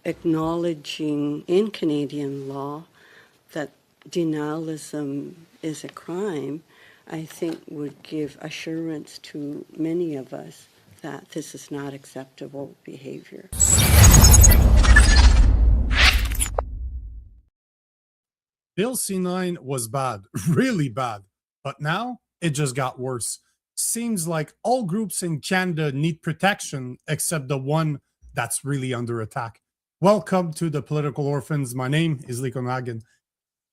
acknowledging in Canadian law that denialism is a crime, I think would give assurance to many of us that this is not acceptable behavior. Bill C-9 was bad, really bad, but now it just got worse. Seems like all groups in Canada need protection except the one that's really under attack. Welcome to the Political Orphans. My name is Lagan.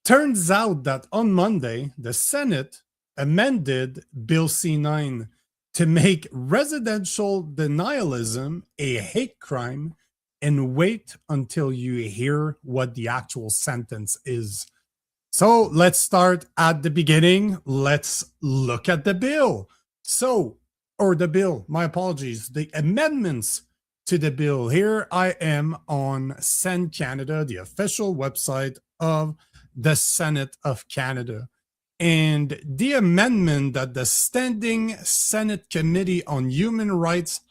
Turns out that on Monday, the Senate amended Bill C-9 to make residential denialism a hate crime, and wait until you hear what the actual sentence is. So let's start at the beginning. Let's look at the bill. My apologies, the amendments to the bill. Here I am on Send Canada, the official website of the Senate of Canada. And the amendment that the Standing Senate Committee on Human Rights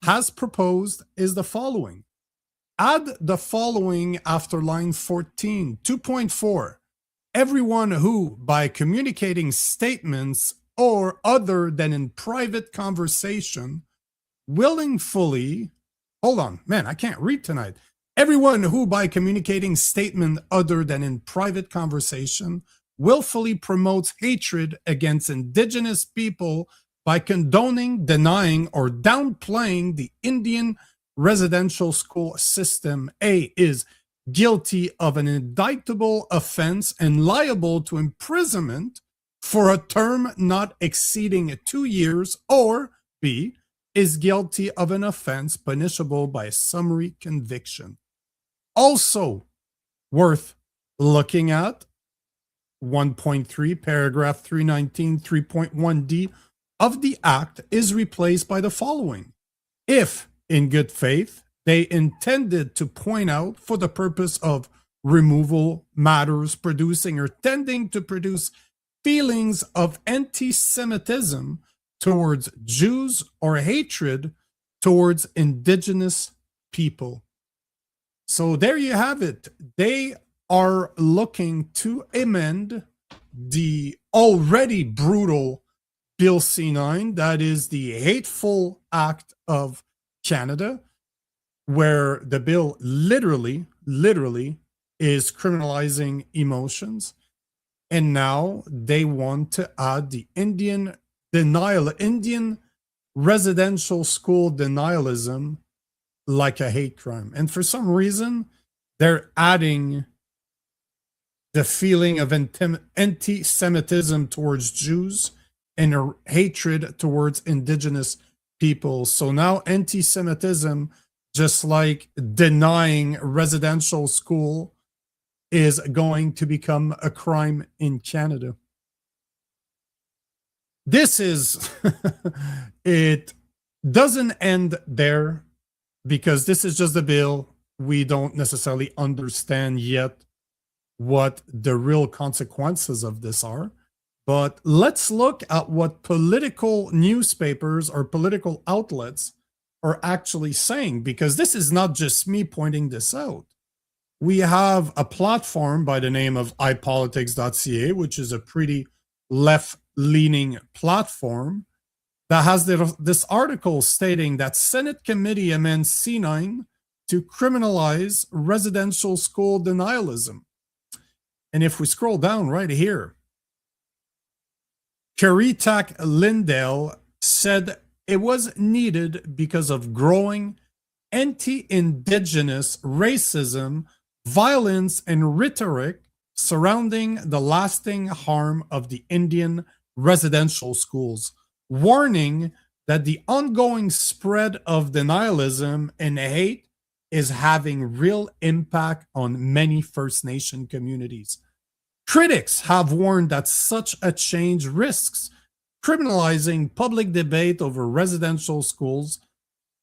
has proposed is the following. Add the following after line 14, 2.4. Everyone who, by communicating statements or other than in private conversation, willingly, hold on, man, I can't read tonight. Everyone who, by communicating statement other than in private conversation, willfully promotes hatred against Indigenous people by condoning, denying, or downplaying the Indian residential school system, A, is guilty of an indictable offense and liable to imprisonment for a term not exceeding 2 years, or B, is guilty of an offense punishable by summary conviction. Also worth looking at, 1.3, paragraph 319, 3.1d of the Act is replaced by the following. If, in good faith, they intended to point out for the purpose of removal matters producing or tending to produce feelings of anti-Semitism towards Jews or hatred towards Indigenous people. So there you have it. They are looking to amend the already brutal Bill C-9, that is the Hateful Act of Canada, where the bill literally is criminalizing emotions. And now they want to add the Indian residential school denialism like a hate crime. And for some reason, they're adding the feeling of anti-Semitism towards Jews and a hatred towards Indigenous people. So now anti-Semitism, just like denying residential school, is going to become a crime in Canada. This is, it doesn't end there, because this is just a bill. We don't necessarily understand yet what the real consequences of this are. But let's look at what political newspapers or political outlets are actually saying, because this is not just me pointing this out. We have a platform by the name of ipolitics.ca, which is a pretty left-leaning platform, that has this article stating that Senate committee amends C-9 to criminalize residential school denialism. And if we scroll down right here, Karitak Lindell said it was needed because of growing anti-Indigenous racism, violence, and rhetoric surrounding the lasting harm of the Indian residential schools, warning that the ongoing spread of denialism and hate is having real impact on many First Nation communities. Critics have warned that such a change risks criminalizing public debate over residential schools,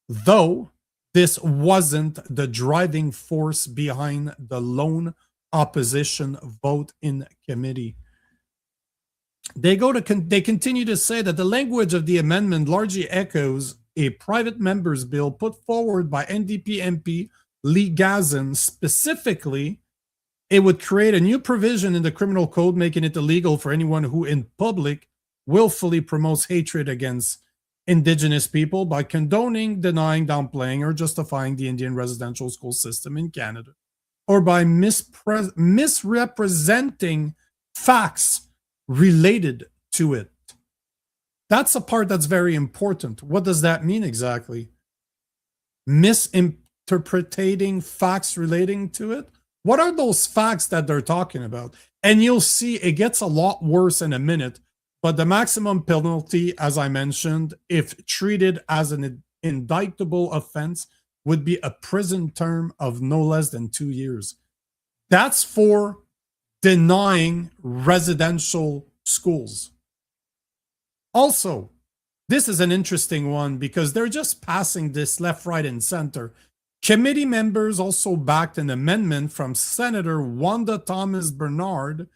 though this wasn't the driving force behind the lone opposition vote in committee. They continue to say that the language of the amendment largely echoes a private member's bill put forward by NDP MP legasm specifically, it would create a new provision in the criminal code making it illegal for anyone who in public willfully promotes hatred against indigenous people by condoning, denying, downplaying, or justifying the Indian residential school system in Canada, or by misrepresenting facts related to it. That's a part that's very important. What does that mean exactly? Misinterpreting facts relating to it? What are those facts that they're talking about? And you'll see it gets a lot worse in a minute, but the maximum penalty, as I mentioned, if treated as an indictable offense, would be a prison term of no less than 2 years. That's for denying residential schools. Also, this is an interesting one because they're just passing this left, right, and center. Committee members also backed an amendment from Senator Wanda Thomas Bernard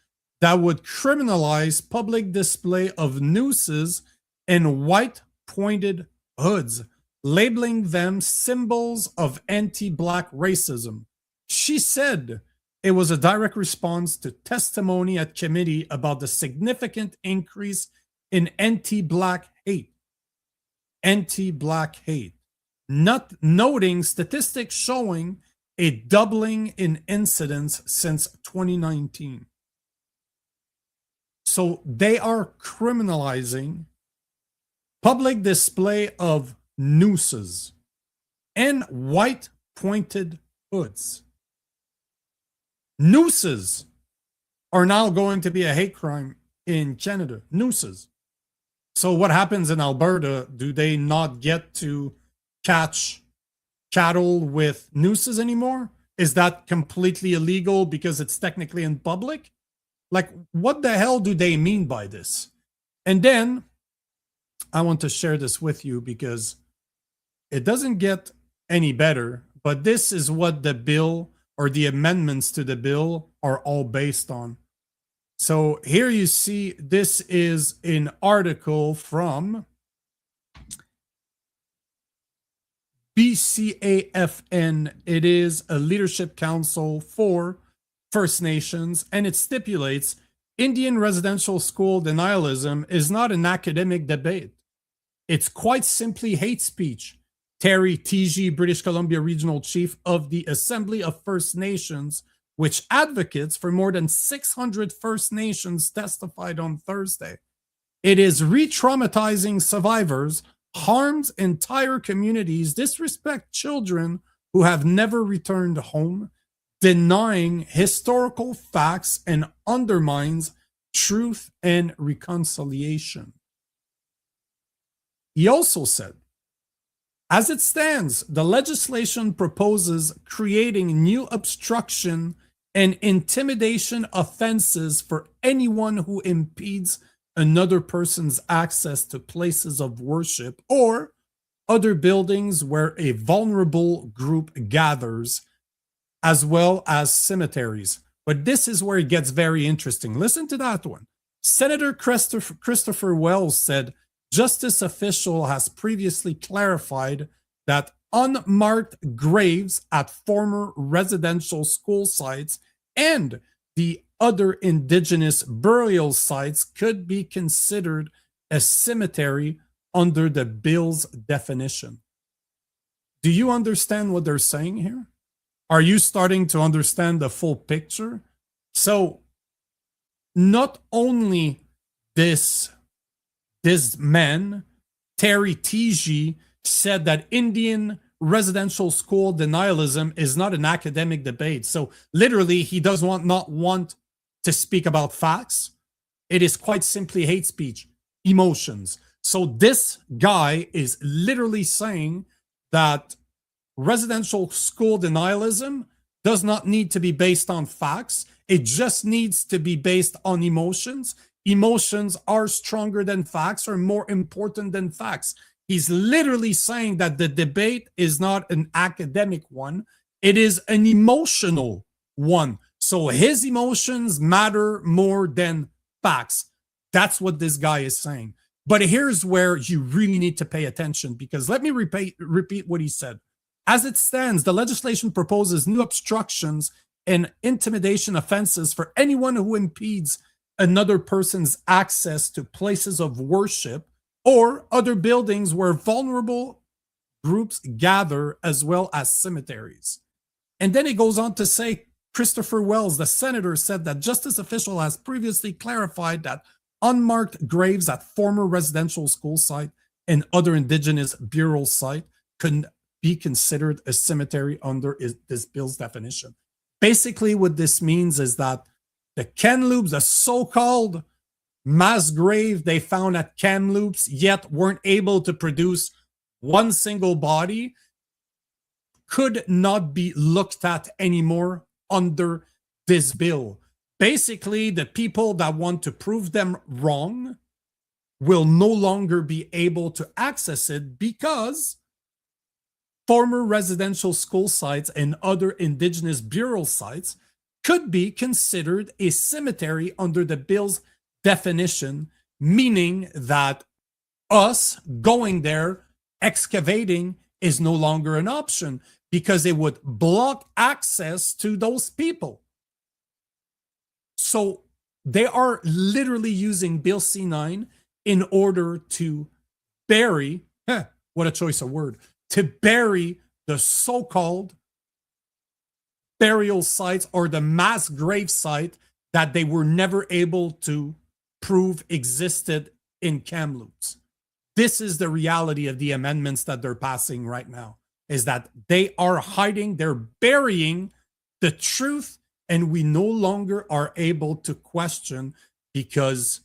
that would criminalize public display of nooses and white pointed hoods, labeling them symbols of anti-Black racism. She said it was a direct response to testimony at committee about the significant increase in anti-Black hate. Anti-Black hate. Not noting statistics showing a doubling in incidents since 2019. So they are criminalizing public display of nooses and white pointed hoods. Nooses are now going to be a hate crime in Canada. Nooses. So what happens in Alberta? Do they not get to catch cattle with nooses anymore? Is that completely illegal because it's technically in public? Like, what the hell do they mean by this? And then I want to share this with you because it doesn't get any better, but this is what the bill or the amendments to the bill are all based on. So here you see, this is an article from BCAFN. It is a leadership council for First Nations, and it stipulates Indian residential school denialism is not an academic debate. It's quite simply hate speech. Terry Teegee, British Columbia Regional Chief of the Assembly of First Nations, which advocates for more than 600 First Nations, testified on Thursday. It is re-traumatizing survivors, harms entire communities, disrespect children who have never returned home, denying historical facts, and undermines truth and reconciliation. He also said, as it stands, the legislation proposes creating new obstruction and intimidation offenses for anyone who impedes another person's access to places of worship or other buildings where a vulnerable group gathers, as well as cemeteries. But this is where it gets very interesting. Listen to that one. Senator Christopher Wells said, justice official has previously clarified that unmarked graves at former residential school sites and the other indigenous burial sites could be considered a cemetery under the bill's definition. Do you understand what they're saying here? Are you starting to understand the full picture? So not only this man, Terry Teegee, said that Indian residential school denialism is not an academic debate. So literally, he does not want to speak about facts. It is quite simply hate speech, emotions. So this guy is literally saying that residential school denialism does not need to be based on facts. It just needs to be based on emotions. Emotions are stronger than facts, or more important than facts. He's literally saying that the debate is not an academic one. It is an emotional one. So his emotions matter more than facts. That's what this guy is saying. But here's where you really need to pay attention, because let me repeat what he said. As it stands, the legislation proposes new obstructions and intimidation offenses for anyone who impedes another person's access to places of worship or other buildings where vulnerable groups gather, as well as cemeteries. And then it goes on to say, Christopher Wells, the senator, said that justice official has previously clarified that unmarked graves at former residential school site and other indigenous burial site could be considered a cemetery under this bill's definition. Basically, what this means is that the Kamloops, the so-called mass grave they found at Kamloops, yet weren't able to produce one single body, could not be looked at anymore under this bill. Basically, the people that want to prove them wrong will no longer be able to access it because former residential school sites and other indigenous burial sites could be considered a cemetery under the bill's definition, meaning that us going there, excavating, is no longer an option because it would block access to those people. So they are literally using Bill C-9 in order to bury, what a choice of word, to bury the so-called burial sites or the mass grave site that they were never able to prove existed in Kamloops. This is the reality of the amendments that they're passing right now, is that they are hiding, they're burying the truth, and we no longer are able to question because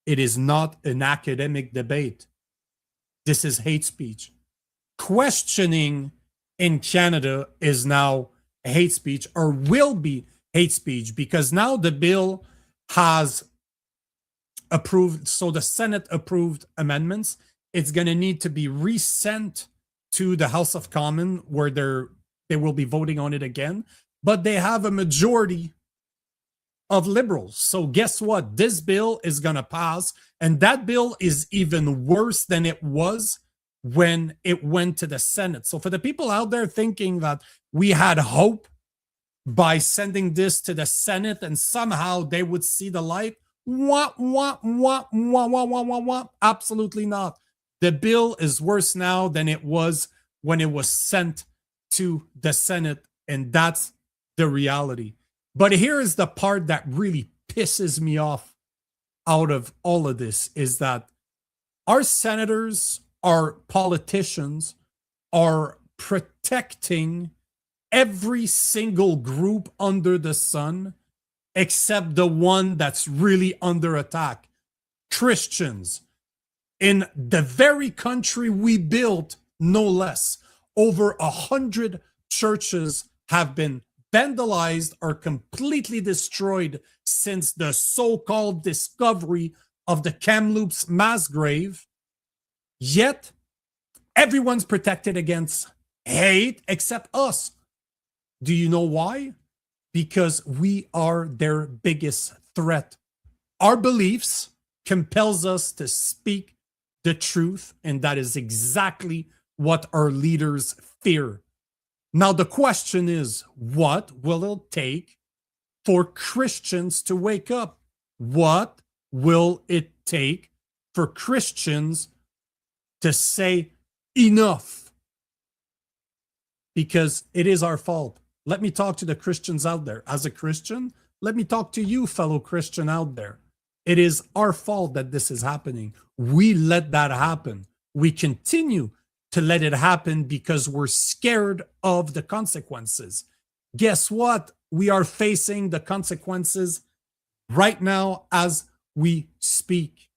it is not an academic debate. This is hate speech. Questioning in Canada is now hate speech, or will be hate speech, because now the bill has approved. So the Senate approved amendments. It's going to need to be resent to the House of Commons, where they will be voting on it again. But they have a majority of liberals. So guess what? This bill is going to pass. And that bill is even worse than it was when it went to the Senate. So for the people out there thinking that we had hope by sending this to the Senate and somehow they would see the light, absolutely not. The bill is worse now than it was when it was sent to the Senate, and that's the reality. But here is the part that really pisses me off out of all of this, is that our senators, our politicians are protecting every single group under the sun except the one that's really under attack: Christians. In the very country we built, no less, over 100 churches have been vandalized or completely destroyed since the so-called discovery of the Kamloops mass grave. Yet, everyone's protected against hate except us. Do you know why? Because we are their biggest threat. Our beliefs compels us to speak the truth, and that is exactly what our leaders fear. Now, the question is, what will it take for Christians to wake up? What will it take for Christians to say enough? Because it is our fault. Let me talk to the Christians out there. As a Christian, let me talk to you, fellow Christian out there. It is our fault that this is happening. We let that happen. We continue to let it happen because we're scared of the consequences. Guess what? We are facing the consequences right now as we speak.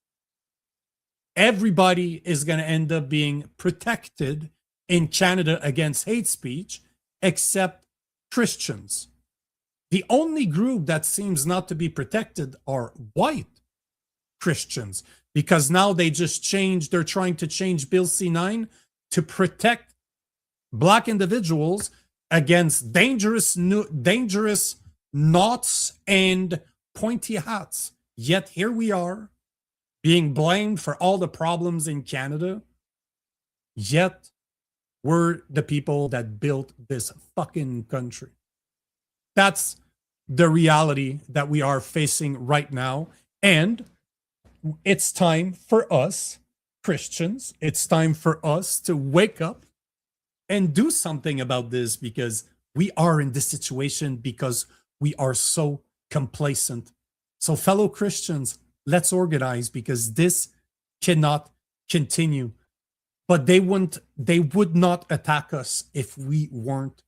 Everybody is going to end up being protected in Canada against hate speech, except Christians. The only group that seems not to be protected are white Christians, because now they're trying to change Bill C-9 to protect Black individuals against dangerous knots and pointy hats. Yet here we are, being blamed for all the problems in Canada. Yet We're the people that built this fucking country. That's the reality that we are facing right now. And it's time for us, Christians, it's time for us to wake up and do something about this, because we are in this situation because we are so complacent. So, fellow Christians, let's organize, because this cannot continue. But they would not attack us if we weren't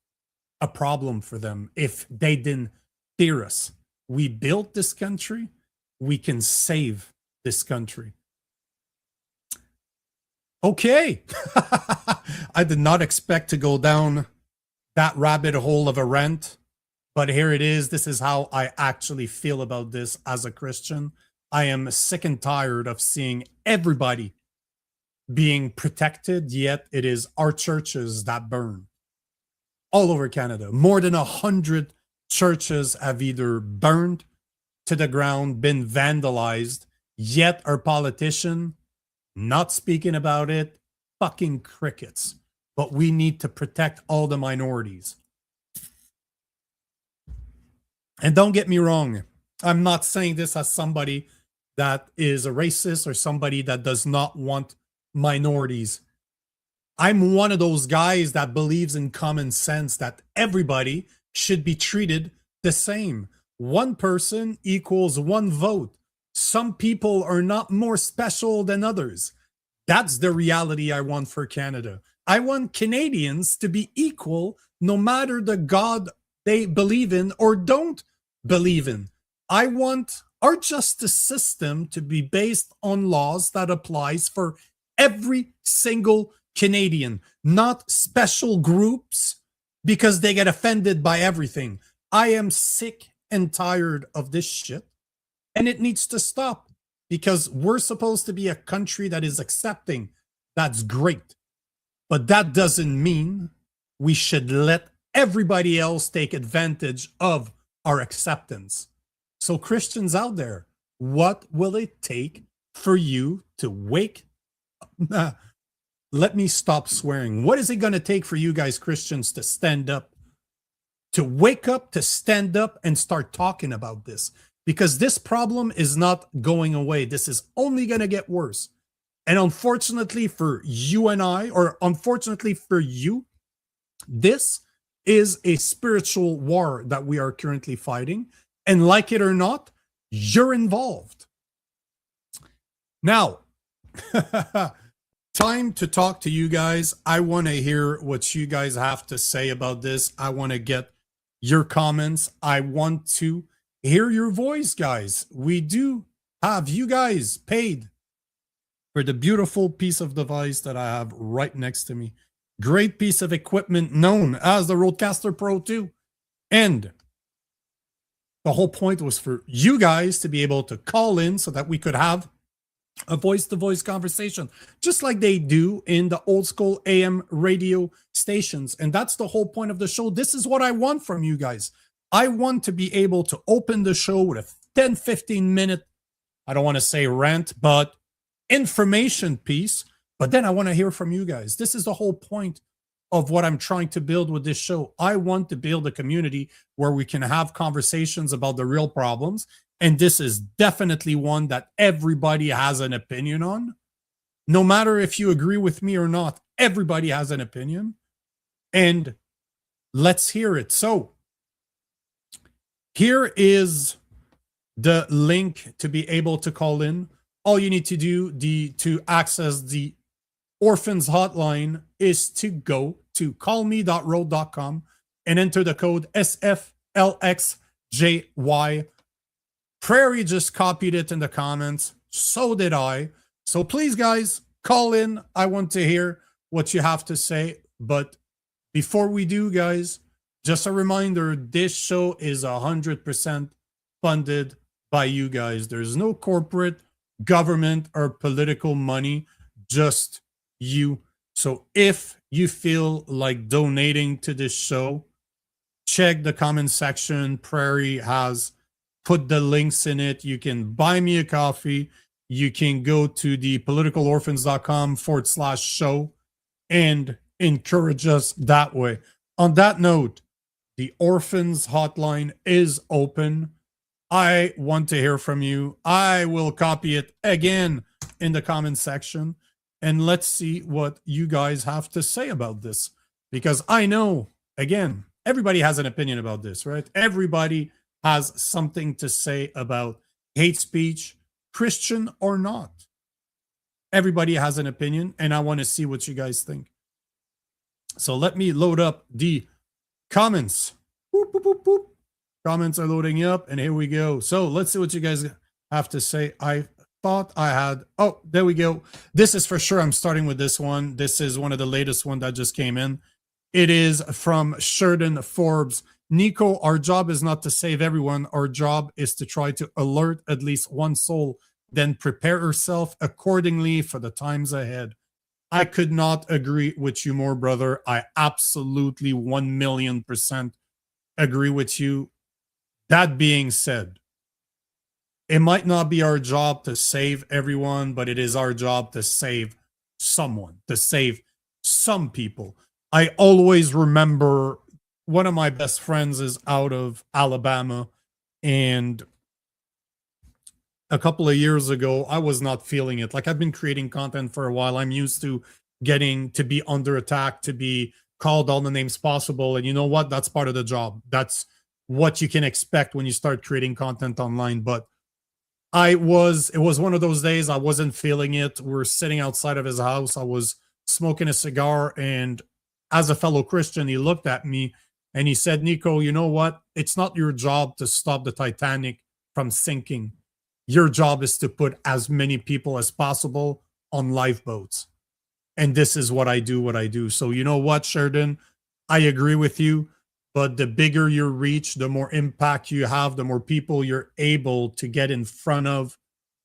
a problem for them, if they didn't fear us. We built this country, we can save this country. Okay. I did not expect to go down that rabbit hole of a rant, but here it is. This is how I actually feel about this as a Christian. I am sick and tired of seeing everybody being protected, yet it is our churches that burn. All over Canada, more than 100 churches have either burned to the ground, been vandalized, yet our politician not speaking about it. Fucking crickets. But we need to protect all the minorities. And don't get me wrong, I'm not saying this as somebody that is a racist or somebody that does not want minorities. I'm one of those guys that believes in common sense, that everybody should be treated the same. One person equals one vote. Some people are not more special than others. That's the reality I want for Canada. I want Canadians to be equal no matter the God they believe in or don't believe in. I want our justice system to be based on laws that applies for every single Canadian, not special groups because they get offended by everything. I am sick and tired of this shit, and it needs to stop, because we're supposed to be a country that is accepting. That's great. But that doesn't mean we should let everybody else take advantage of our acceptance. So, Christians out there, what will it take for you to wake up? Let me stop swearing. What is it going to take for you guys, Christians, to stand up, to wake up, to stand up and start talking about this? Because this problem is not going away. This is only going to get worse. And unfortunately for you and I, or unfortunately for you, this is a spiritual war that we are currently fighting. And like it or not, you're involved. Now, time to talk to you guys. I want to hear what you guys have to say about this. I want to get your comments. I want to hear your voice, guys. We do have you guys paid for the beautiful piece of device that I have right next to me. Great piece of equipment known as the Rodecaster Pro 2. And the whole point was for you guys to be able to call in so that we could have a voice-to-voice conversation, just like they do in the old school AM radio stations. And that's the whole point of the show. This is what I want from you guys. I want to be able to open the show with a 10-15 minute, I don't want to say rant, but information piece. But then I want to hear from you guys. This is the whole point of what I'm trying to build with this show. I want to build a community where we can have conversations about the real problems. And this is definitely one that everybody has an opinion on. No matter if you agree with me or not, everybody has an opinion. And let's hear it. So here is the link to be able to call in. All you need to do to access the Orphans hotline is to go to callme.road.com and enter the code SFLXJY. Prairie just copied it in the comments. So did I. So please, guys, call in. I want to hear what you have to say. But before we do, guys, just a reminder, this show is 100% funded by you guys. There's no corporate, government, or political money, just you. So if you feel like donating to this show, check the comment section. Prairie has put the links in it. You can buy me a coffee. You can go to the politicalorphans.com/show. And encourage us that way. On that note, the Orphans hotline is open. I want to hear from you. I will copy it again in the comment section, and let's see what you guys have to say about this. Because I know, again, everybody has an opinion about this, right? Everybody has something to say about hate speech, Christian or not. Everybody has an opinion, and I want to see what you guys think. So let me load up the comments. Boop, boop, boop, boop. Comments are loading up, and here we go. So let's see what you guys have to say. I thought I had, oh, there we go. This is for sure. I'm starting with this one. This is one of the latest one that just came in. It is from Sheridan Forbes. Nico, our job is not to save everyone. Our job is to try to alert at least one soul, then prepare yourself accordingly for the times ahead. I could not agree with you more, brother. I absolutely 1,000,000% agree with you. That being said, it might not be our job to save everyone, but it is our job to save someone, to save some people. I always remember one of my best friends is out of Alabama, and a couple of years ago, I was not feeling it. Like, I've been creating content for a while. I'm used to getting to be under attack, to be called all the names possible. And you know what? That's part of the job. That's what you can expect when you start creating content online. But it was one of those days I wasn't feeling it. We're sitting outside of his house. I was smoking a cigar, and as a fellow Christian, he looked at me and he said, Nico, you know what? It's not your job to stop the Titanic from sinking. Your job is to put as many people as possible on lifeboats. And this is what I do. So you know what, Sheridan? I agree with you. But the bigger your reach, the more impact you have, the more people you're able to get in front of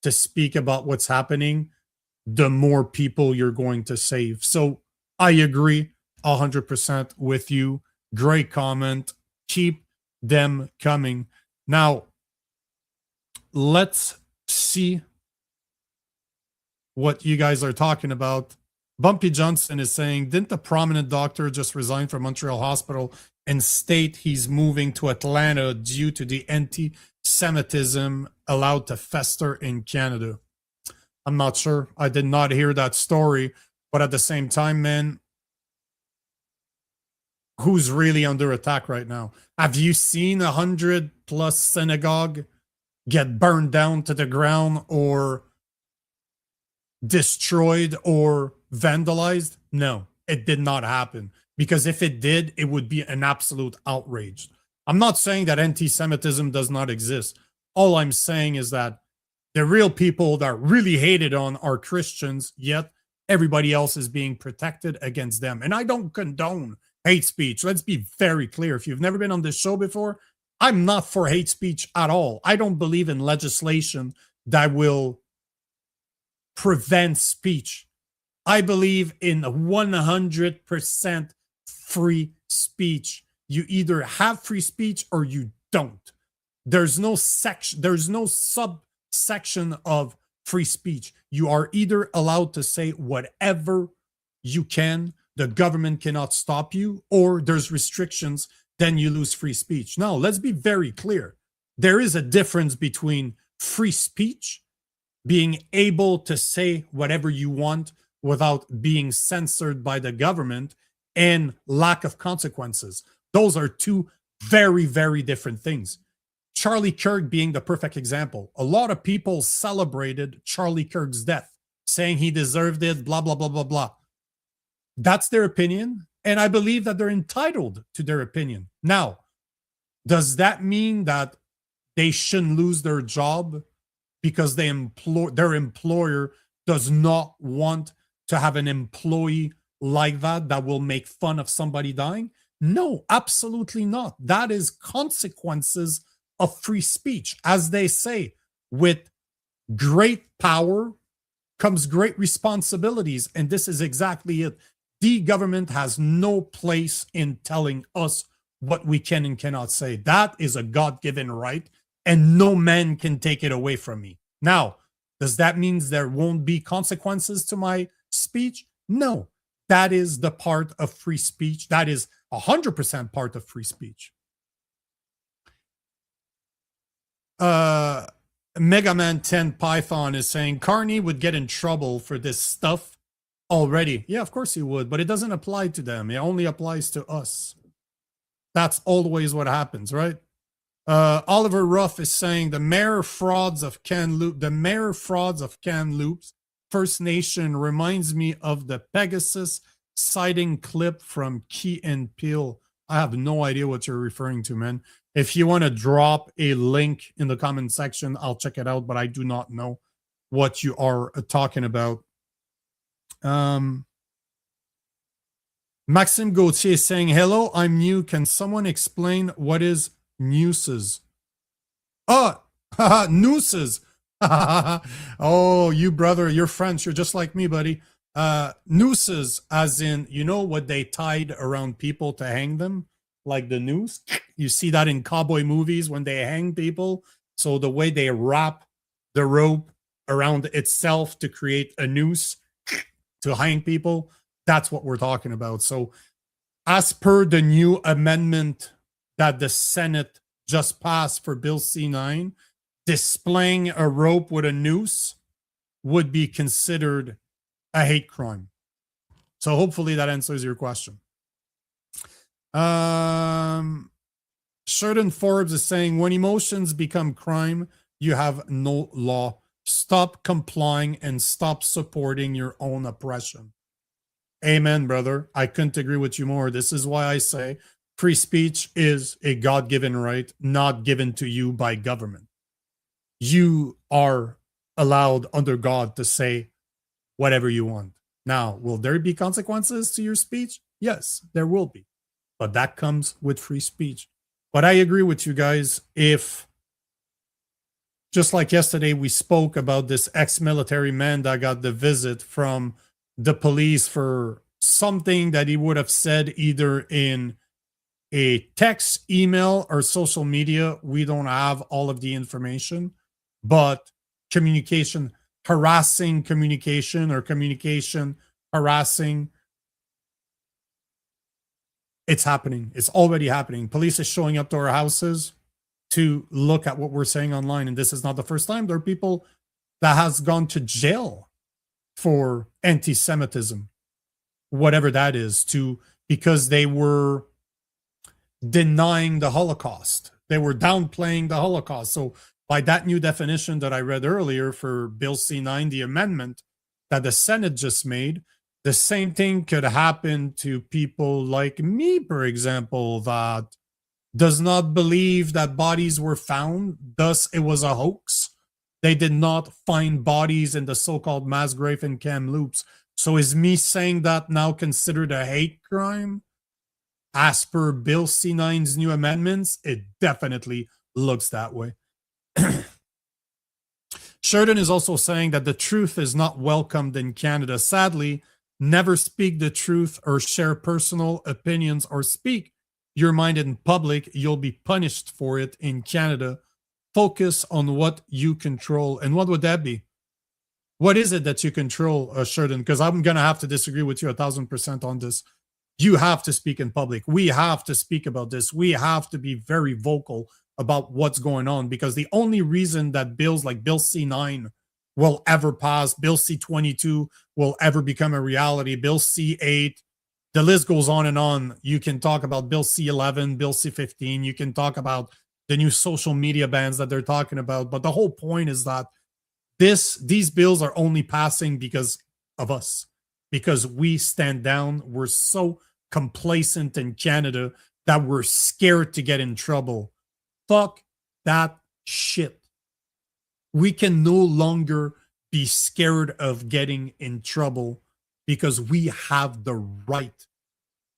to speak about what's happening, the more people you're going to save. So I agree 100% with you. Great comment. Keep them coming. Now, let's see what you guys are talking about. Bumpy Johnson is saying, didn't the prominent doctor just resign from Montreal Hospital and state he's moving to Atlanta due to the anti-Semitism allowed to fester in Canada? I'm not sure. I did not hear that story. But at the same time, man, who's really under attack right now? Have you seen 100+ synagogue get burned down to the ground or destroyed or vandalized? No, it did not happen. Because if it did, it would be an absolute outrage. I'm not saying that anti-Semitism does not exist. All I'm saying is that the real people that are really hated on are Christians, yet everybody else is being protected against them. And I don't condone hate speech. Let's be very clear. If you've never been on this show before, I'm not for hate speech at all. I don't believe in legislation that will prevent speech. I believe in 100% free speech. You either have free speech or you don't. There's no section, there's no subsection of free speech. You are either allowed to say whatever you can, the government cannot stop you, or there's restrictions, then you lose free speech. Now, let's be very clear. There is a difference between free speech, being able to say whatever you want without being censored by the government, and lack of consequences. Those are two very, very different things. Charlie Kirk being the perfect example. A lot of people celebrated Charlie Kirk's death, saying he deserved it, blah, blah, blah, blah, blah. That's their opinion, and I believe that they're entitled to their opinion. Now, does that mean that they shouldn't lose their job because their employer does not want to have an employee like that will make fun of somebody dying? No, absolutely not. That is consequences of free speech. As they say, with great power comes great responsibilities, and this is exactly it. The government has no place in telling us what we can and cannot say. That is a God-given right, and no man can take it away from me. Now, does that mean there won't be consequences to my speech? No. That is the part of free speech. That is 100% part of free speech. Mega Man 10 Python is saying Carney would get in trouble for this stuff already. Yeah, of course he would, but it doesn't apply to them. It only applies to us. That's always what happens, right? Oliver Ruff is saying the mayor frauds of Kamloops First Nation reminds me of the Pegasus sighting clip from Key and Peele. I have no idea what you're referring to, man. If you want to drop a link in the comment section, I'll check it out, but I do not know what you are talking about. Maxime Gauthier is saying, hello, I'm new. Can someone explain what is nooses? Oh, nooses. Oh, you brother, you're French. You're just like me, buddy. Nooses, as in, you know what they tied around people to hang them? Like the noose. You see that in cowboy movies when they hang people. So the way they wrap the rope around itself to create a noose to hang people, that's what we're talking about. So as per the new amendment that the Senate just passed for Bill C-9, displaying a rope with a noose would be considered a hate crime. So hopefully that answers your question. Sheridan Forbes is saying, when emotions become crime, you have no law. Stop complying and stop supporting your own oppression. Amen, brother. I couldn't agree with you more. This is why I say free speech is a God-given right, not given to you by government. You are allowed under God to say whatever you want. Now, will there be consequences to your speech? Yes, there will be. But that comes with free speech. But I agree with you guys. If, just like yesterday, we spoke about this ex-military man that got the visit from the police for something that he would have said either in a text, email, or social media. We don't have all of the information, but communication, harassing communication, or communication harassing, it's happening. It's already happening. Police is showing up to our houses to look at what we're saying online. And this is not the first time. There are people that has gone to jail for anti-Semitism, whatever that is, because they were denying the Holocaust. They were downplaying the Holocaust. So by that new definition that I read earlier for Bill C-9, the amendment that the Senate just made, the same thing could happen to people like me, for example, that does not believe that bodies were found. Thus, it was a hoax. They did not find bodies in the so-called mass grave in Kamloops. So is me saying that now considered a hate crime? As per Bill C-9's new amendments, it definitely looks that way. Sheridan is also saying that the truth is not welcomed in Canada. Sadly, never speak the truth or share personal opinions or speak your mind in public. You'll be punished for it in Canada. Focus on what you control. And what would that be? What is it that you control, Sheridan? Because I'm going to have to disagree with you 1,000% on this. You have to speak in public. We have to speak about this. We have to be very vocal about what's going on, because the only reason that bills like Bill C-9 will ever pass, Bill C-22 will ever become a reality, Bill C-8, the list goes on and on. You can talk about Bill C-11, Bill C-15. You can talk about the new social media bans that they're talking about. But the whole point is that these bills are only passing because of us, because we stand down. We're so complacent in Canada that we're scared to get in trouble. Fuck that shit. We can no longer be scared of getting in trouble, because we have the right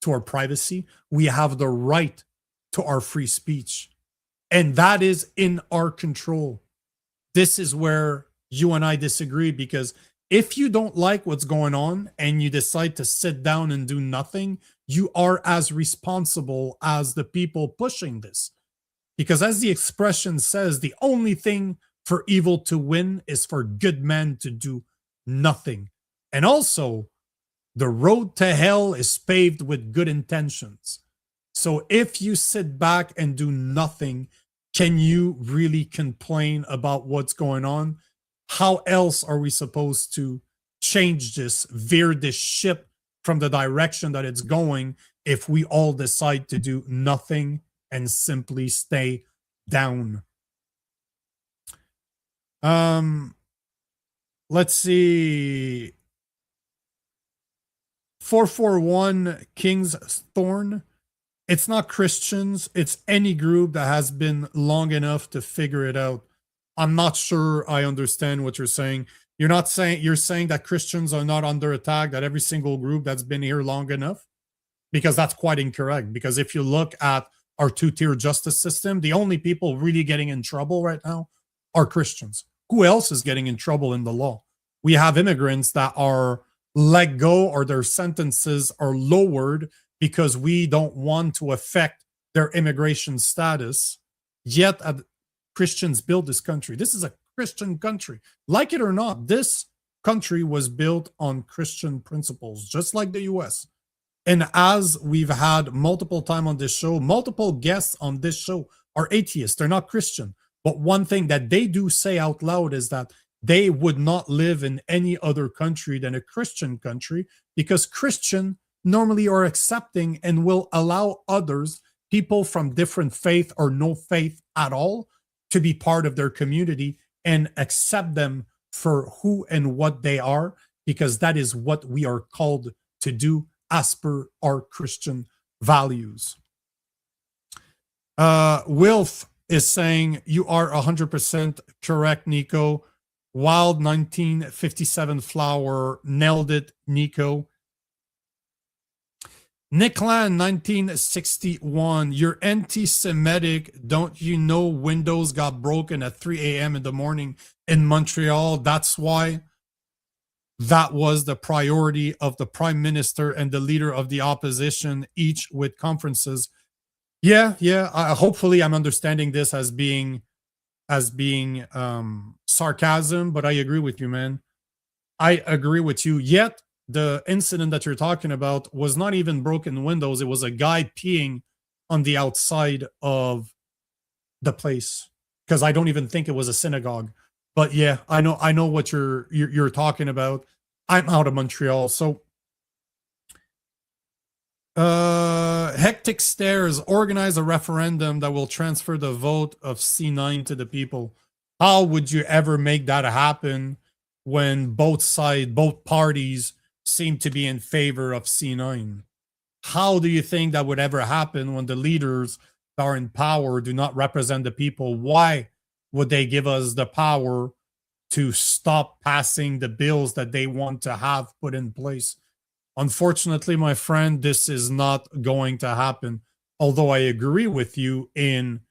to our privacy. We have the right to our free speech. And that is in our control. This is where you and I disagree, because if you don't like what's going on and you decide to sit down and do nothing, you are as responsible as the people pushing this. Because as the expression says, the only thing for evil to win is for good men to do nothing. And also, The road to hell is paved with good intentions. So if you sit back and do nothing, can you really complain about what's going on? How else are we supposed to change this, veer this ship from the direction that it's going, if we all decide to do nothing and simply stay down? Let's see. 441 King's Thorn. It's not Christians, it's any group that has been long enough to figure it out. I'm not sure I understand what you're saying. You're saying that Christians are not under attack, that every single group that's been here long enough? Because that's quite incorrect. Because if you look at our two-tier justice system, the only people really getting in trouble right now are Christians. Who else is getting in trouble in the law? We have immigrants that are let go, or their sentences are lowered because we don't want to affect their immigration status. Yet Christians built this country. This is a Christian country. Like it or not, this country was built on Christian principles, just like the US. And as we've had multiple times on this show, multiple guests on this show are atheists. They're not Christian. But one thing that they do say out loud is that they would not live in any other country than a Christian country, because Christian normally are accepting and will allow others, people from different faith or no faith at all, to be part of their community and accept them for who and what they are, because that is what we are called to do as per our Christian values. Wilf is saying, you are 100% correct, Nico. Wild 1957 flower, nailed it, Nico. Nickland 1961, you're anti-Semitic. Don't you know windows got broken at 3 a.m. in the morning in Montreal? That's why that was the priority of the prime minister and the leader of the opposition, each with conferences. Yeah. Hopefully I'm understanding this as being sarcasm, but I agree with you, man. I agree with you. Yet the incident that you're talking about was not even broken windows. It was a guy peeing on the outside of the place, because I don't even think it was a synagogue. But yeah, I know what you're talking about. I'm out of Montreal, so Hectic Stairs, organize a referendum that will transfer the vote of C-9 to the people. How would you ever make that happen when both parties seem to be in favor of C-9? How do you think that would ever happen when the leaders that are in power do not represent the people? Why would they give us the power to stop passing the bills that they want to have put in place? Unfortunately, my friend, this is not going to happen. Although I agree with you, in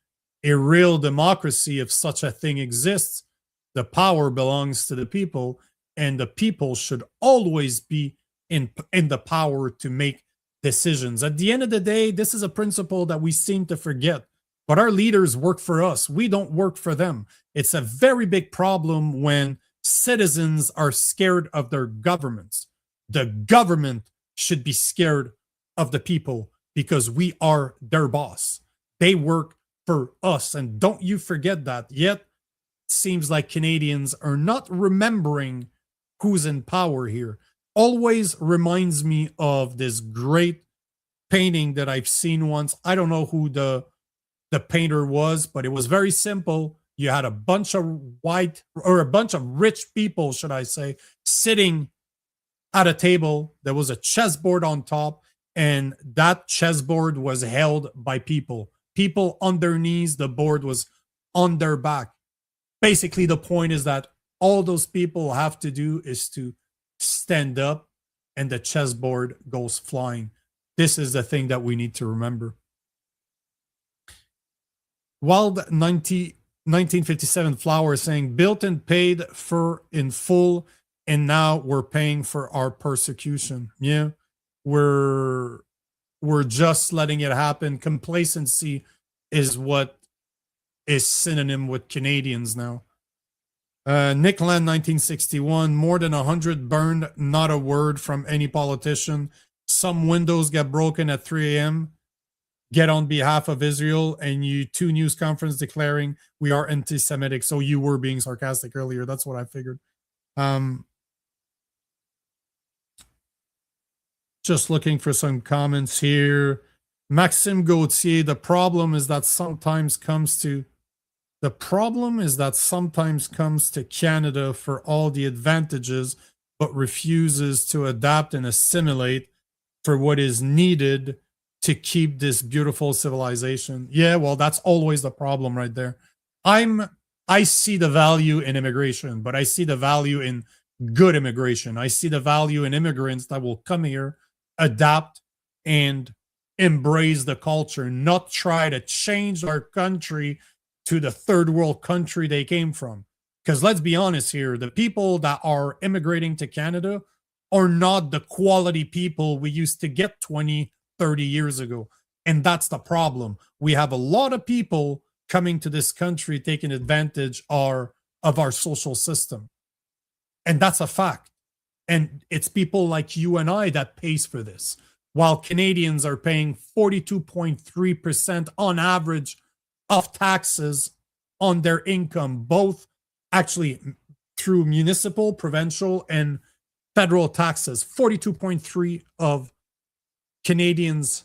a real democracy, if such a thing exists, the power belongs to the people, and the people should always be in the power to make decisions. At the end of the day, this is a principle that we seem to forget. But our leaders work for us. We don't work for them. It's a very big problem when citizens are scared of their governments. The government should be scared of the people, because we are their boss. They work for us. And don't you forget that. Yet, it seems like Canadians are not remembering who's in power here. Always reminds me of this great painting that I've seen once. I don't know who the painter was, but it was very simple. You had a bunch of rich people, should I say, sitting at a table. There was a chessboard on top, and that chessboard was held by people on their knees. The board was on their back. Basically, the point is that all those people have to do is to stand up, and the chessboard goes flying. This is the thing that we need to remember. Wild 1957 flower saying, built and paid for in full, and now we're paying for our persecution. Yeah, we're just letting it happen. Complacency is what is synonym with Canadians now. Nick Land, 1961, more than 100 burned, not a word from any politician. Some windows get broken at 3 a.m. Get on behalf of Israel, and you two news conference declaring we are anti-Semitic. So you were being sarcastic earlier. That's what I figured. Just looking for some comments here. Maxime Gauthier, the problem is that sometimes comes to Canada for all the advantages, but refuses to adapt and assimilate for what is needed to keep this beautiful civilization. Yeah, well, that's always the problem right there. I see the value in immigration, but I see the value in good immigration. I see the value in immigrants that will come here, adapt, and embrace the culture, not try to change our country to the third world country they came from. Because let's be honest here, the people that are immigrating to Canada are not the quality people we used to get 20, 30 years ago. And that's the problem. We have a lot of people coming to this country taking advantage of our social system. And that's a fact. And it's people like you and I that pays for this. While Canadians are paying 42.3% on average of taxes on their income, both actually through municipal, provincial, and federal taxes. 42.3 of Canadians'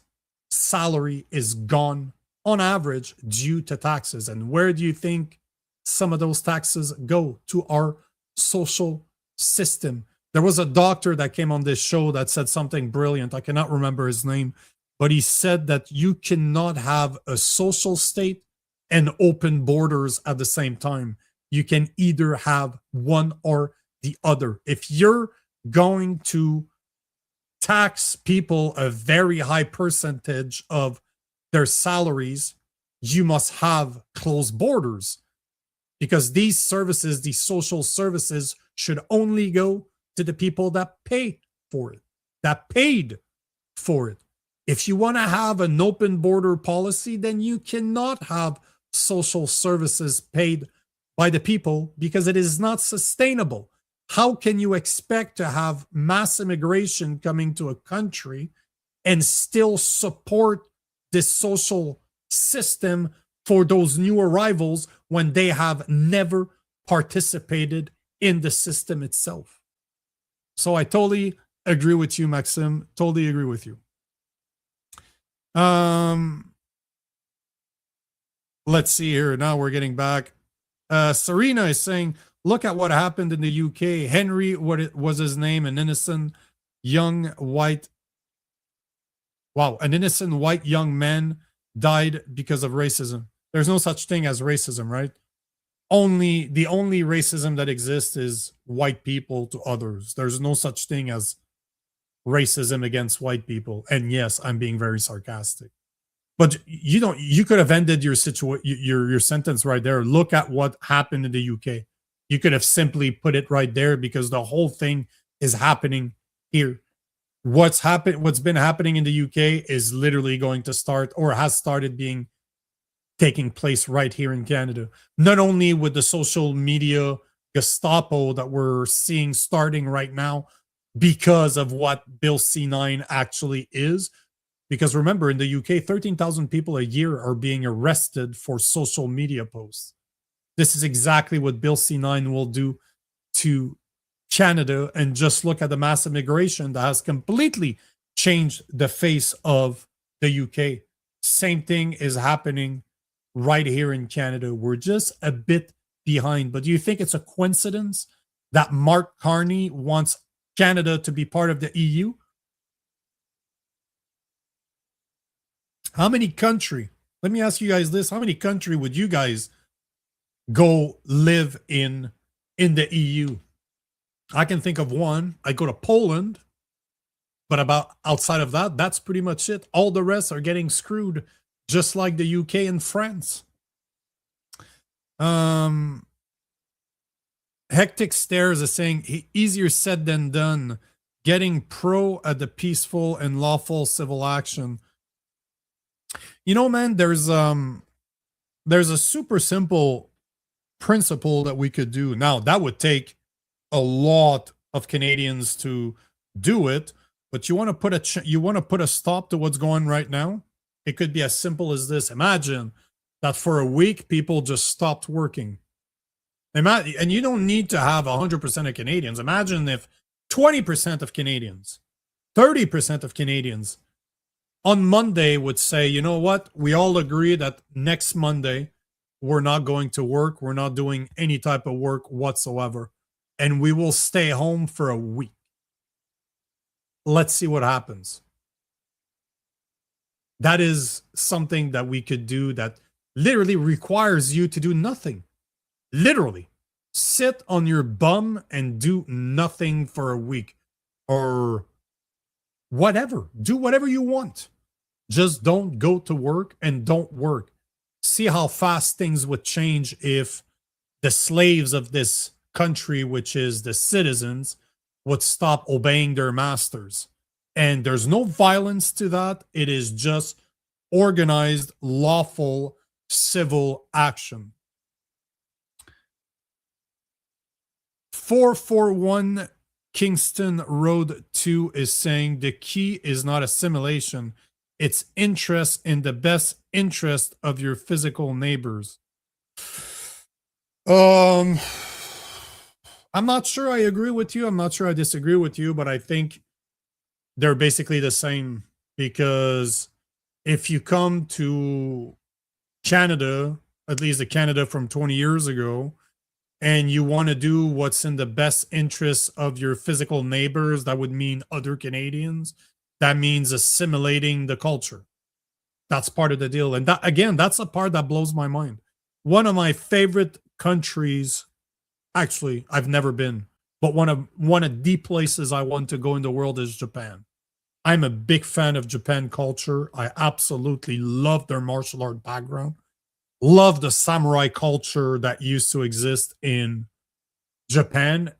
salary is gone on average due to taxes. And where do you think some of those taxes go? To our social system. There was a doctor that came on this show that said something brilliant. I cannot remember his name, but he said that you cannot have a social state and open borders at the same time. You can either have one or the other. If you're going to tax people a very high percentage of their salaries, you must have closed borders, because these services, these social services, should only go to the people that pay for it, that paid for it. If you want to have an open border policy, then you cannot have social services paid by the people, because it is not sustainable. How can you expect to have mass immigration coming to a country and still support this social system for those new arrivals when they have never participated in the system itself? So I totally agree with you, Maxim. Totally agree with you. Let's see here. Now we're getting back. Serena is saying, look at what happened in the UK. Henry, what it was his name, an innocent young white young man died because of racism. There's no such thing as racism, right? The only racism that exists is white people to others. There's no such thing as racism against white people. And yes, I'm being very sarcastic. But you could have ended your sentence right there. Look at what happened in the UK. You could have simply put it right there, because the whole thing is happening here. What's been happening in the UK is literally going to start, or has started taking place right here in Canada. Not only with the social media Gestapo that we're seeing starting right now because of what Bill C-9 actually is. Because remember, in the UK, 13,000 people a year are being arrested for social media posts. This is exactly what Bill C-9 will do to Canada. And just look at the mass immigration that has completely changed the face of the UK. Same thing is happening right here in Canada. We're just a bit behind. But do you think it's a coincidence that Mark Carney wants Canada to be part of the EU? How many country, let me ask you guys this, how many country would you guys go live in the EU? I can think of one. I go to Poland, but about outside of that, that's pretty much it. All the rest are getting screwed, just like the UK and France. Hectic Stairs is saying, easier said than done. Getting pro at the peaceful and lawful civil action. You know, man, there's a super simple principle that we could do. Now, that would take a lot of Canadians to do it, but you want to put a stop to what's going on right now. It could be as simple as this. Imagine that for a week people just stopped working. And you don't need to have 100% of Canadians. Imagine if 20% of Canadians, 30% of Canadians on Monday would say, you know what, we all agree that next Monday we're not going to work, we're not doing any type of work whatsoever, and we will stay home for a week. Let's see what happens. That is something that we could do that literally requires you to do nothing. Literally. Sit on your bum and do nothing for a week. Or whatever. Do whatever you want. Just don't go to work and don't work. See how fast things would change if the slaves of this country, which is the citizens, would stop obeying their masters. And there's no violence to that. It is just organized, lawful, civil action. 441 Kingston Road 2 is saying the key is not assimilation. It's interest in the best interest of your physical neighbors. I'm not sure I agree with you. I'm not sure I disagree with you, but I think they're basically the same, because if you come to Canada, at least the Canada from 20 years ago, and you want to do what's in the best interest of your physical neighbors, that would mean other Canadians. That means assimilating the culture. That's part of the deal. And that, again, that's a part that blows my mind. One of my favorite countries, actually, I've never been, but one of the places I want to go in the world is Japan. I'm a big fan of Japan culture. I absolutely love their martial art background. Love the samurai culture that used to exist in Japan.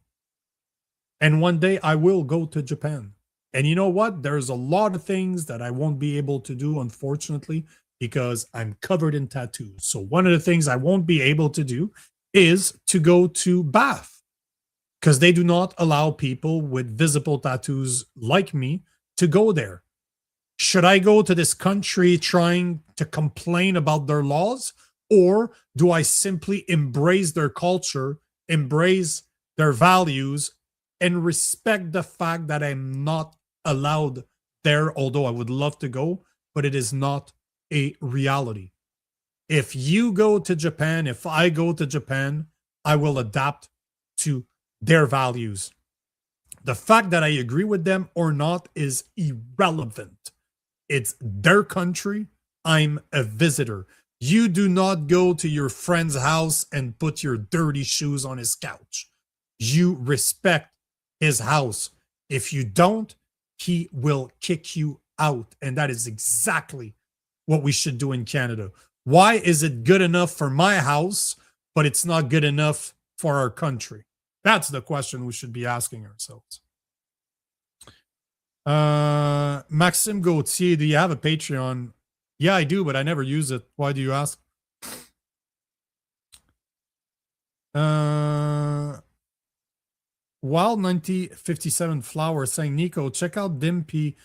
And one day I will go to Japan. And you know what? There's a lot of things that I won't be able to do, unfortunately, because I'm covered in tattoos. So one of the things I won't be able to do is to go to Bath, because they do not allow people with visible tattoos like me to go there. Should I go to this country trying to complain about their laws? Or do I simply embrace their culture, embrace their values, and respect the fact that I'm not allowed there, although I would love to go, but it is not a reality. If you go to Japan, if I go to Japan, I will adapt to their values. The fact that I agree with them or not is irrelevant. It's their country. I'm a visitor. You do not go to your friend's house and put your dirty shoes on his couch. You respect his house. If you don't, he will kick you out. And that is exactly what we should do in Canada. Why is it good enough for my house, but it's not good enough for our country? That's the question we should be asking ourselves. Maxime Gauthier, do you have a Patreon? Yeah, I do, but I never use it. Why do you ask? Wild 9057 Flower saying, Nico, check out Dimpy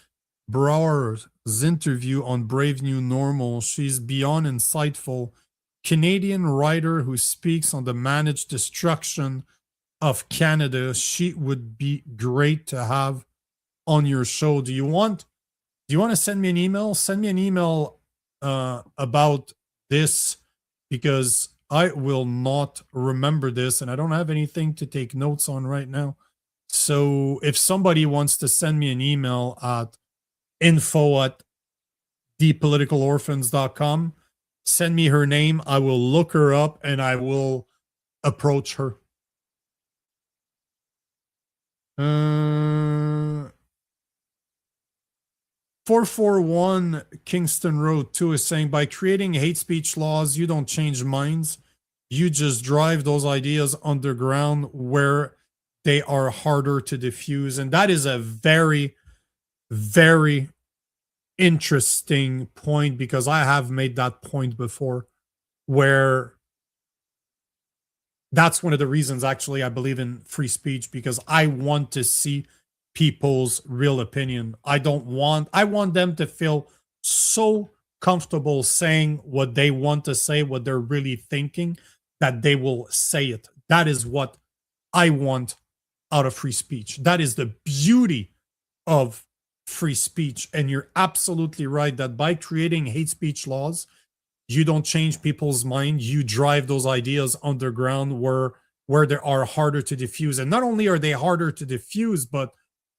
Brower's interview on Brave New Normal. She's beyond insightful. Canadian writer who speaks on the managed destruction of Canada. She would be great to have on your show. Do you want to send me an email? Send me an email about this, because I will not remember this and I don't have anything to take notes on right now. So if somebody wants to send me an email at info@thepoliticalorphans.com, send me her name. I will look her up and I will approach her. 441 Kingston Road 2 is saying, by creating hate speech laws, you don't change minds. You just drive those ideas underground where they are harder to diffuse. And that is a very, very interesting point, because I have made that point before, where That's one of the reasons, actually, I believe in free speech, because I want to see people's real opinion. I want them to feel so comfortable saying what they want to say, what they're really thinking, that they will say it. That is what I want out of free speech. That is the beauty of free speech. And you're absolutely right that by creating hate speech laws, you don't change people's mind. You drive those ideas underground where they are harder to diffuse. And not only are they harder to diffuse, but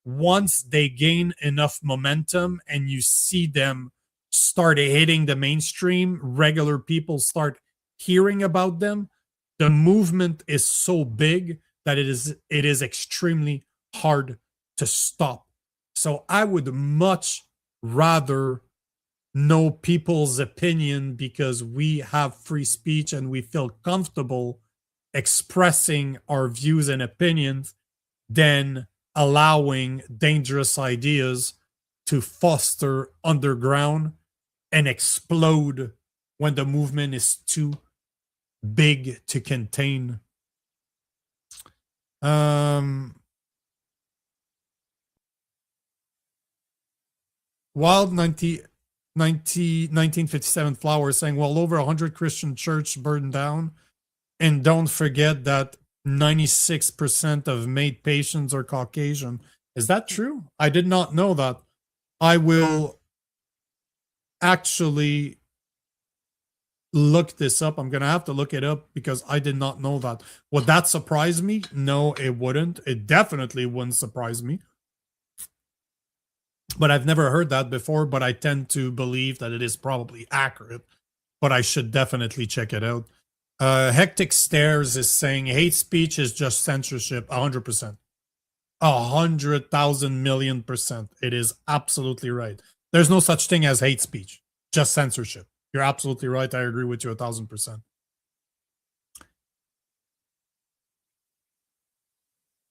once they gain enough momentum and you see them start hitting the mainstream, regular people start hearing about them, the movement is so big that it is extremely hard to stop. So I would much rather know people's opinion, because we have free speech and we feel comfortable expressing our views and opinions, than allowing dangerous ideas to foster underground and explode when the movement is too big to contain. Wild 1957 Flower saying, well, over 100 Christian church burned down. And don't forget that 96% of MAID patients are Caucasian. Is that true? I did not know that. I will actually look this up. I'm going to have to look it up because I did not know that. Would that surprise me? No, it wouldn't. It definitely wouldn't surprise me. But I've never heard that before, but I tend to believe that it is probably accurate. But I should definitely check it out. Hectic Stairs is saying hate speech is just censorship. 100%. 100,000,000,000%. It is absolutely right. There's no such thing as hate speech, just censorship. You're absolutely right. I agree with you 1,000%.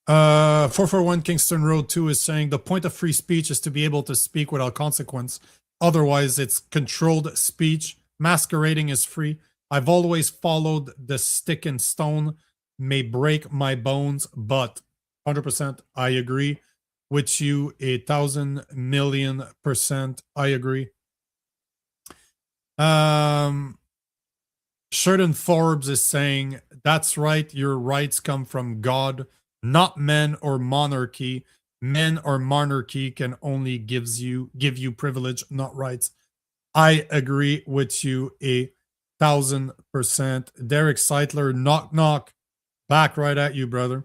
441 Kingston Road 2 is saying the point of free speech is to be able to speak without consequence. Otherwise, it's controlled speech. Masquerading is free. I've always followed the stick and stone may break my bones, but 100% I agree with you. 1,000,000,000% I agree. Sheridan Forbes is saying, that's right, your rights come from God, not men or monarchy. Men or monarchy can only give you privilege, not rights. I agree with you 1,000%. Derek Seitler, knock knock, back right at you, brother.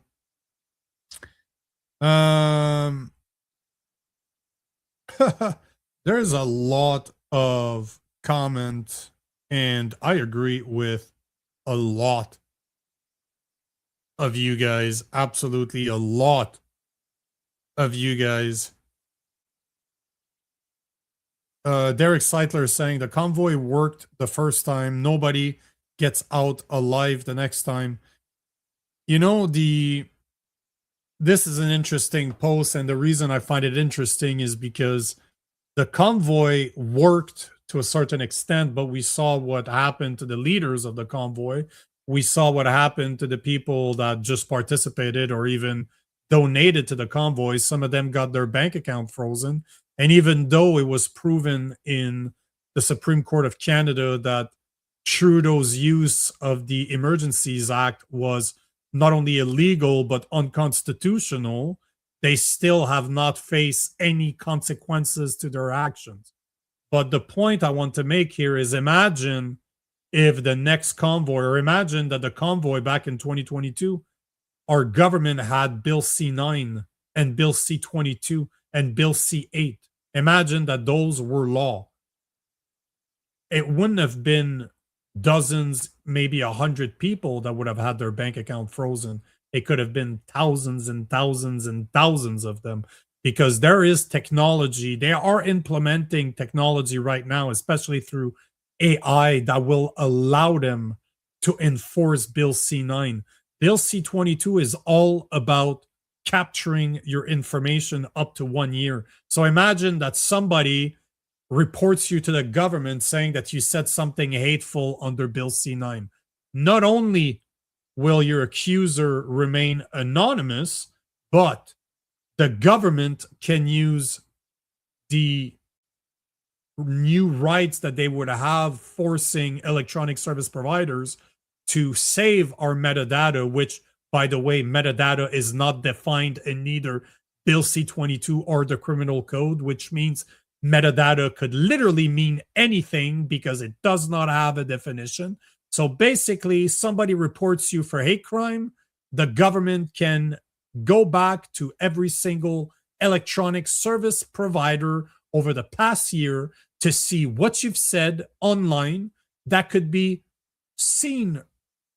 There's a lot of comment, and I agree with a lot of you guys. Absolutely a lot of you guys. Derek Seitler is saying the convoy worked the first time. Nobody gets out alive the next time. You know, this is an interesting post, and the reason I find it interesting is because the convoy worked to a certain extent, but we saw what happened to the leaders of the convoy. We saw what happened to the people that just participated or even donated to the convoy. Some of them got their bank account frozen. And even though it was proven in the Supreme Court of Canada that Trudeau's use of the Emergencies Act was not only illegal but unconstitutional, they still have not faced any consequences to their actions. But the point I want to make here is, imagine if the next convoy, or imagine that the convoy back in 2022, our government had Bill C-9 and Bill C-22 and Bill C-8. Imagine that those were law. It wouldn't have been dozens, maybe 100 people that would have had their bank account frozen. It could have been thousands and thousands and thousands of them, because there is technology. They are implementing technology right now, especially through AI, that will allow them to enforce Bill C-9. Bill C-22 is all about capturing your information up to 1 year. So imagine that somebody reports you to the government saying that you said something hateful under Bill C-9. Not only will your accuser remain anonymous, but the government can use the new rights that they would have forcing electronic service providers to save our metadata, which, by the way, metadata is not defined in neither Bill C-22 or the criminal code, which means metadata could literally mean anything because it does not have a definition. So basically, somebody reports you for hate crime, the government can go back to every single electronic service provider over the past year to see what you've said online that could be seen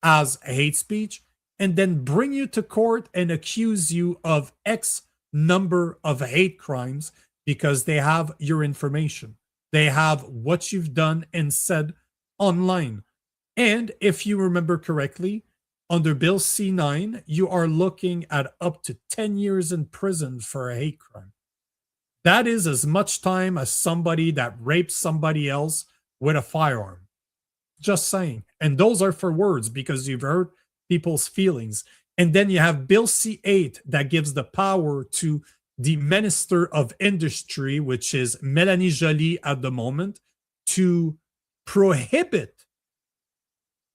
as hate speech, and then bring you to court and accuse you of X number of hate crimes because they have your information. They have what you've done and said online. And if you remember correctly, under Bill C-9, you are looking at up to 10 years in prison for a hate crime. That is as much time as somebody that rapes somebody else with a firearm. Just saying. And those are for words because you've hurt people's feelings. And then you have Bill C-8 that gives the power to the Minister of Industry, which is Mélanie Joly at the moment, to prohibit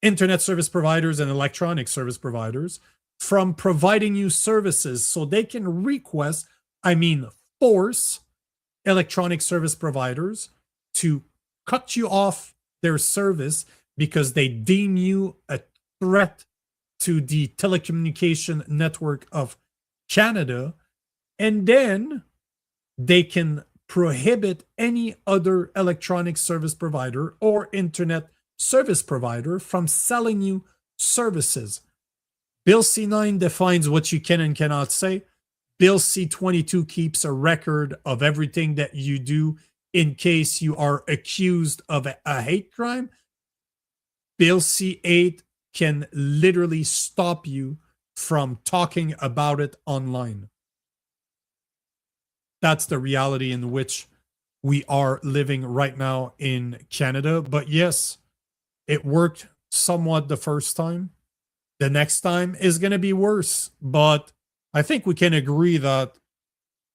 internet service providers and electronic service providers from providing you services so they can request, force electronic service providers to cut you off their service because they deem you a threat to the telecommunication network of Canada. And then they can prohibit any other electronic service provider or internet service provider from selling you services. Bill C-9 defines what you can and cannot say. Bill C-22 keeps a record of everything that you do in case you are accused of a hate crime. Bill C-8 can literally stop you from talking about it online. That's the reality in which we are living right now in Canada. But yes, it worked somewhat the first time. The next time is going to be worse. But I think we can agree that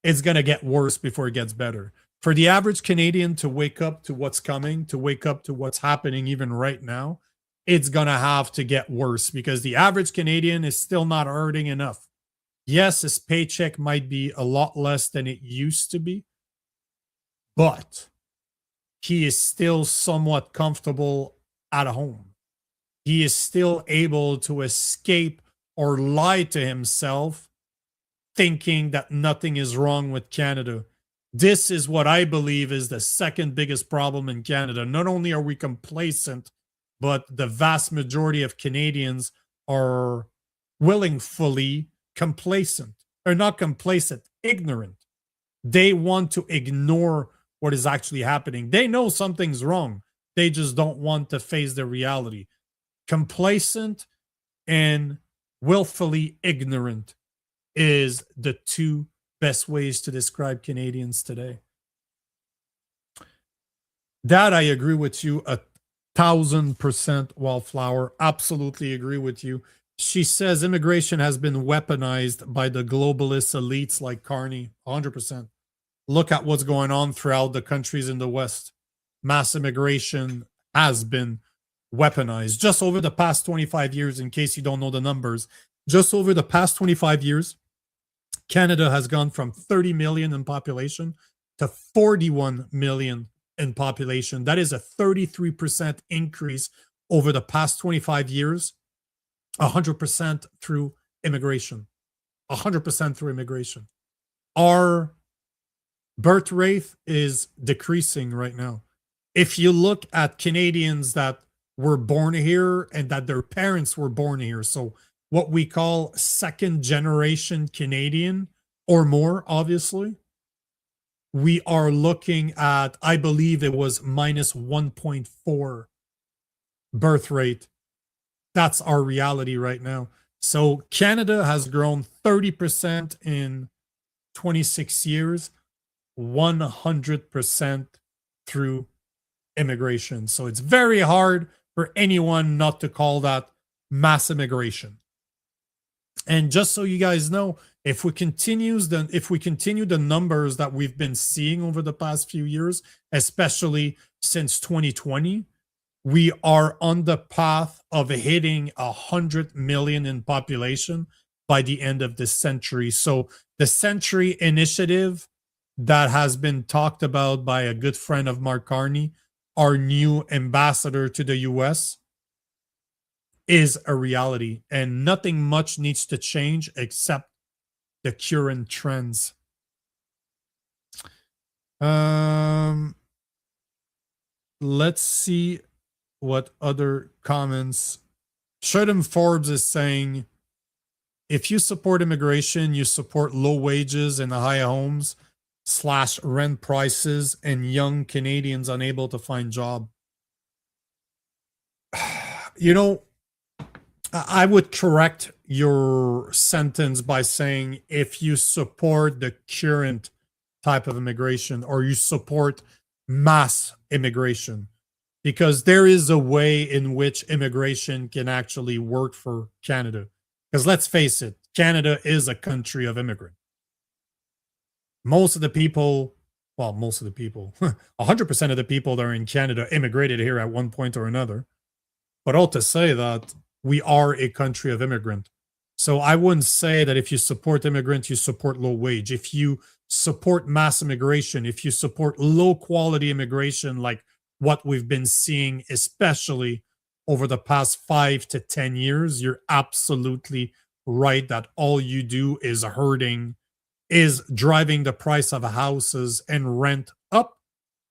it's going to get worse before it gets better. For the average Canadian to wake up to what's coming, to wake up to what's happening even right now, it's going to have to get worse because the average Canadian is still not earning enough. Yes, his paycheck might be a lot less than it used to be, but he is still somewhat comfortable at home. He is still able to escape or lie to himself, thinking that nothing is wrong with Canada. This is what I believe is the second biggest problem in Canada. Not only are we complacent, but the vast majority of Canadians are willingly complacent, or not complacent, ignorant. They want to ignore what is actually happening. They know something's wrong. They just don't want to face the reality. Complacent and willfully ignorant is the two best ways to describe Canadians today. That I agree with you 1,000%, Wildflower. Absolutely agree with you. She says immigration has been weaponized by the globalist elites like Carney. 100%. Look at what's going on throughout the countries in the West. Mass immigration has been weaponized. Just over the past 25 years, in case you don't know the numbers, just over the past 25 years, Canada has gone from 30 million in population to 41 million in population. That is a 33% increase over the past 25 years, 100% through immigration. 100% through immigration. Our birth rate is decreasing right now. If you look at Canadians that were born here and that their parents were born here, so what we call second generation Canadian or more, obviously, we are looking at, I believe it was minus 1.4 birth rate. That's our reality right now. So Canada has grown 30% in 26 years, 100% through immigration. So it's very hard for anyone not to call that mass immigration. And just so you guys know, if we continue the numbers that we've been seeing over the past few years, especially since 2020, we are on the path of hitting 100 million in population by the end of this century. So the Century Initiative that has been talked about by a good friend of Mark Carney, our new ambassador to the US, is a reality, and nothing much needs to change except the current trends. Let's see what other comments. Sheridan Forbes is saying, if you support immigration, you support low wages and high homes / rent prices and young Canadians unable to find job. You know, I would correct your sentence by saying if you support the current type of immigration or you support mass immigration, because there is a way in which immigration can actually work for Canada. Because let's face it, Canada is a country of immigrants. Most of the people, 100% of the people that are in Canada immigrated here at one point or another. But all to say that we are a country of immigrant. So I wouldn't say that if you support immigrants, you support low wage. If you support mass immigration, if you support low quality immigration, like what we've been seeing, especially over the past 5 to 10 years, you're absolutely right that all you do is driving the price of houses and rent up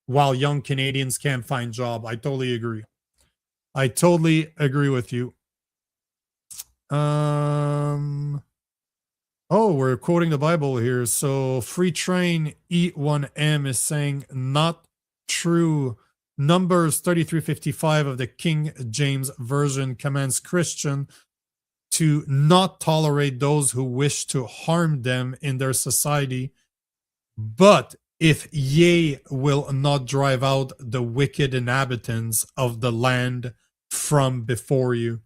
while young Canadians can't find job. I totally agree. I totally agree with you. Oh, we're quoting the Bible here. So Free Train E1M is saying not true. Numbers 3355 of the King James Version commands Christian to not tolerate those who wish to harm them in their society. But if ye will not drive out the wicked inhabitants of the land from before you.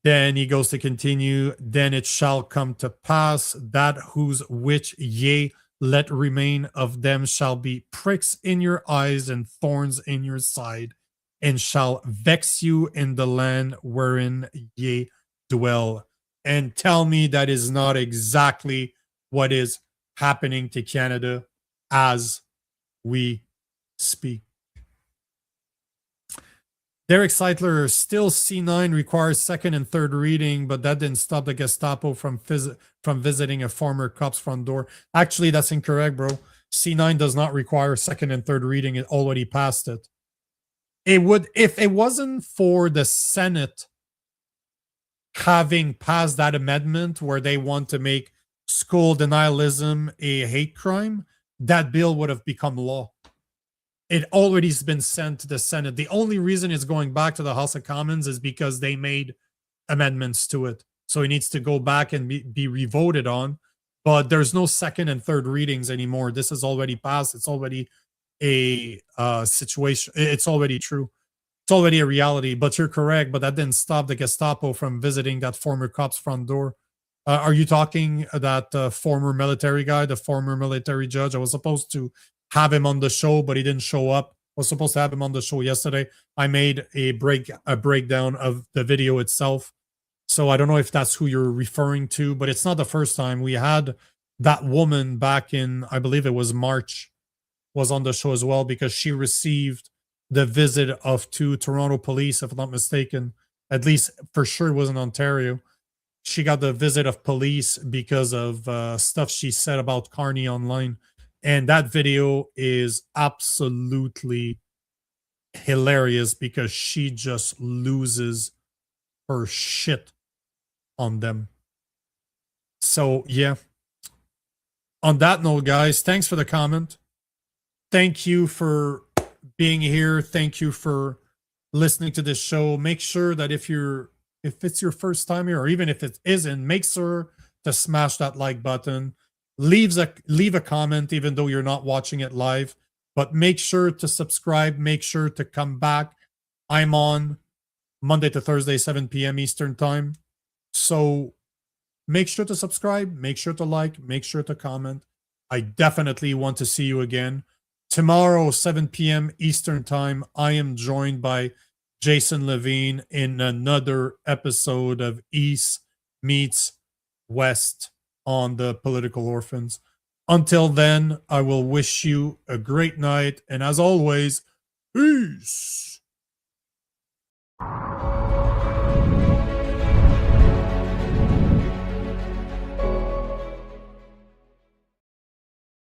Then he goes to continue, then it shall come to pass that whose which ye let remain of them shall be pricks in your eyes and thorns in your side, and shall vex you in the land wherein ye dwell. And tell me that is not exactly what is happening to Canada as we speak. Derek Seitler, still C-9 requires second and third reading, but that didn't stop the Gestapo from visiting a former cop's front door. Actually, that's incorrect, bro. C-9 does not require second and third reading. It already passed it. It would, if it wasn't for the Senate having passed that amendment where they want to make school denialism a hate crime, that bill would have become law. It already has been sent to the Senate. The only reason it's going back to the House of Commons is because they made amendments to it. So it needs to go back and be revoted on. But there's no second and third readings anymore. This is already passed. It's already a situation. It's already true. It's already a reality. But you're correct. But that didn't stop the Gestapo from visiting that former cop's front door. Are you talking that former military guy, the former military judge? I was supposed to have him on the show, but he didn't show up. I was supposed to have him on the show yesterday. I made a breakdown of the video itself. So I don't know if that's who you're referring to, but it's not the first time. We had that woman back in, I believe it was March, was on the show as well, because she received the visit of 2 Toronto police, if I'm not mistaken. At least for sure it was in Ontario. She got the visit of police because of stuff she said about Carney online. And that video is absolutely hilarious because she just loses her shit on them. So, yeah. On that note, guys, thanks for the comment. Thank you for being here. Thank you for listening to this show. Make sure that if it's your first time here, or even if it isn't, make sure to smash that like button. Leave a comment, even though you're not watching it live. But make sure to subscribe. Make sure to come back. I'm on Monday to Thursday, 7 p.m. Eastern Time. So make sure to subscribe, make sure to like, make sure to comment. I definitely want to see you again. Tomorrow, 7 p.m. Eastern Time, I am joined by Jason Levine in another episode of East Meets West on the Political Orphans. Until then, I will wish you a great night. And as always, peace.